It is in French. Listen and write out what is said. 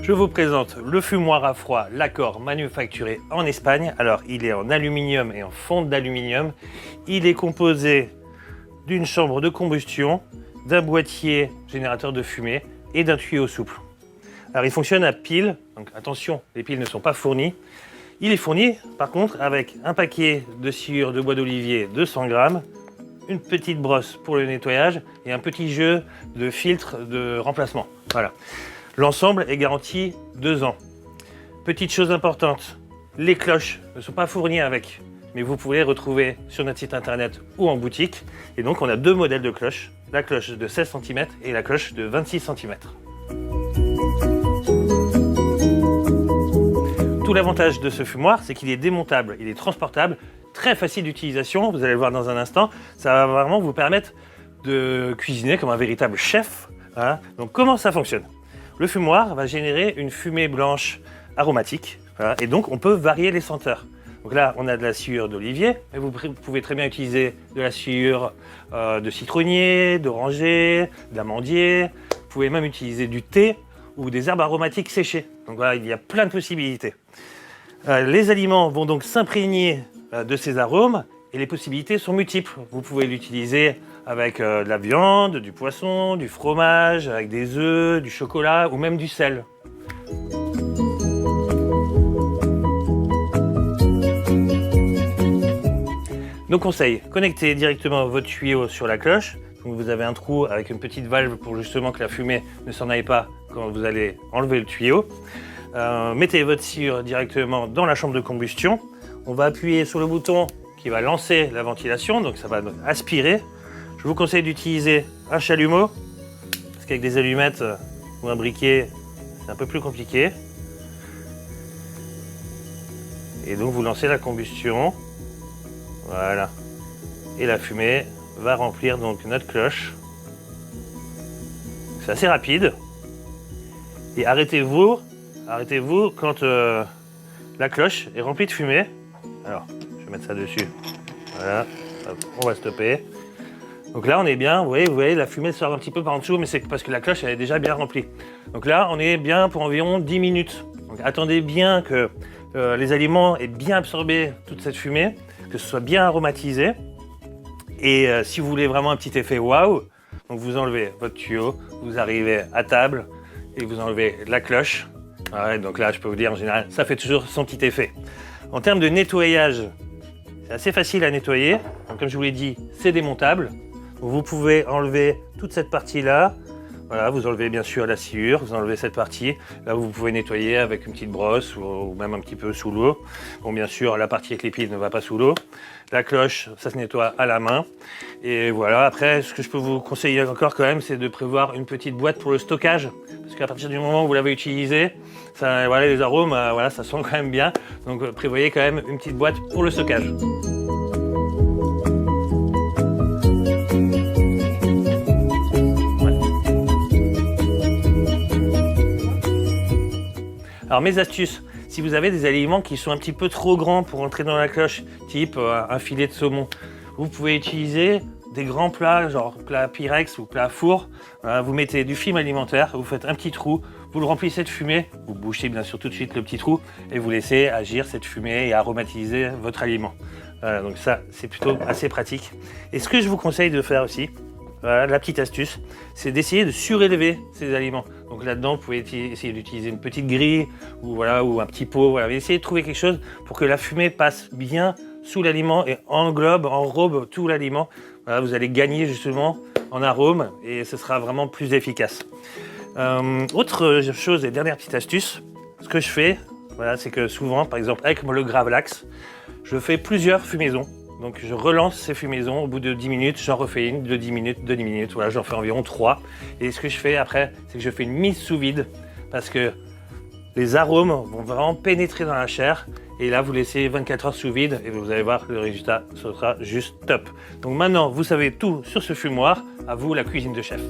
Je vous présente le fumoir à froid Lacor manufacturé en Espagne. Alors, il est en aluminium et en fonte d'aluminium. Il est composé d'une chambre de combustion, d'un boîtier générateur de fumée et d'un tuyau souple. Alors, il fonctionne à pile. Donc, attention, les piles ne sont pas fournies. Il est fourni, par contre, avec un paquet de sciure de bois d'olivier de 100 grammes, une petite brosse pour le nettoyage et un petit jeu de filtre de remplacement. Voilà. L'ensemble est garanti 2 ans. Petite chose importante, les cloches ne sont pas fournies avec, mais vous pouvez les retrouver sur notre site internet ou en boutique. Et donc on a 2 modèles de cloches, la cloche de 16 cm et la cloche de 26 cm. Tout l'avantage de ce fumoir, c'est qu'il est démontable, il est transportable, très facile d'utilisation, vous allez le voir dans un instant. Ça va vraiment vous permettre de cuisiner comme un véritable chef. Voilà. Donc comment ça fonctionne ? Le fumoir va générer une fumée blanche aromatique, voilà, et donc on peut varier les senteurs. Donc là, on a de la sciure d'olivier, mais vous pouvez très bien utiliser de la sciure de citronnier, d'oranger, d'amandier. Vous pouvez même utiliser du thé ou des herbes aromatiques séchées. Donc voilà, il y a plein de possibilités. Les aliments vont donc s'imprégner de ces arômes et les possibilités sont multiples. Vous pouvez l'utiliser avec de la viande, du poisson, du fromage, avec des œufs, du chocolat ou même du sel. Nos conseils, connectez directement votre tuyau sur la cloche. Donc vous avez un trou avec une petite valve pour justement que la fumée ne s'en aille pas quand vous allez enlever le tuyau. Mettez votre sciure directement dans la chambre de combustion. On va appuyer sur le bouton qui va lancer la ventilation, donc ça va aspirer. Je vous conseille d'utiliser un chalumeau, parce qu'avec des allumettes ou un briquet, c'est un peu plus compliqué. Et donc vous lancez la combustion, voilà. Et la fumée va remplir donc notre cloche. C'est assez rapide. Et arrêtez-vous quand la cloche est remplie de fumée. Alors, je vais mettre ça dessus. Voilà, hop, on va stopper. Donc là, on est bien, vous voyez, la fumée sort un petit peu par en dessous, mais c'est parce que la cloche elle est déjà bien remplie. Donc là, on est bien pour environ 10 minutes. Donc attendez bien que les aliments aient bien absorbé toute cette fumée, que ce soit bien aromatisé. Et si vous voulez vraiment un petit effet waouh, donc vous enlevez votre tuyau, vous arrivez à table et vous enlevez la cloche. Ouais, donc là, je peux vous dire, en général, ça fait toujours son petit effet. En termes de nettoyage, c'est assez facile à nettoyer. Donc, comme je vous l'ai dit, c'est démontable. Vous pouvez enlever toute cette partie-là. Voilà, vous enlevez bien sûr la sciure, vous enlevez cette partie. Là, vous pouvez nettoyer avec une petite brosse ou même un petit peu sous l'eau. Bon, bien sûr, la partie avec les piles ne va pas sous l'eau. La cloche, ça se nettoie à la main. Et voilà, après, ce que je peux vous conseiller encore quand même, c'est de prévoir une petite boîte pour le stockage. Parce qu'à partir du moment où vous l'avez utilisé, ça, voilà, les arômes, voilà, ça sent quand même bien. Donc prévoyez quand même une petite boîte pour le stockage. Alors mes astuces, si vous avez des aliments qui sont un petit peu trop grands pour entrer dans la cloche, type un filet de saumon, vous pouvez utiliser des grands plats, genre plat Pyrex ou plat four. Vous mettez du film alimentaire, vous faites un petit trou, vous le remplissez de fumée, vous bouchez bien sûr tout de suite le petit trou et vous laissez agir cette fumée et aromatiser votre aliment. Voilà, donc ça, c'est plutôt assez pratique. Et ce que je vous conseille de faire aussi, voilà, la petite astuce, c'est d'essayer de surélever ces aliments. Donc là-dedans, vous pouvez essayer d'utiliser une petite grille ou, voilà, ou un petit pot. Voilà. Essayez de trouver quelque chose pour que la fumée passe bien sous l'aliment et englobe, enrobe tout l'aliment. Voilà, vous allez gagner justement en arôme et ce sera vraiment plus efficace. Autre chose et dernière petite astuce, ce que je fais, voilà, c'est que souvent, par exemple avec le Gravlax, je fais plusieurs fumaisons. Donc je relance ces fumaisons, au bout de 10 minutes, j'en refais une, de 10 minutes, de 10 minutes, voilà, j'en fais environ 3. Et ce que je fais après, c'est que je fais une mise sous vide, parce que les arômes vont vraiment pénétrer dans la chair. Et là, vous laissez 24 heures sous vide, et vous allez voir, le résultat sera juste top. Donc maintenant, vous savez tout sur ce fumoir, à vous la cuisine de chef.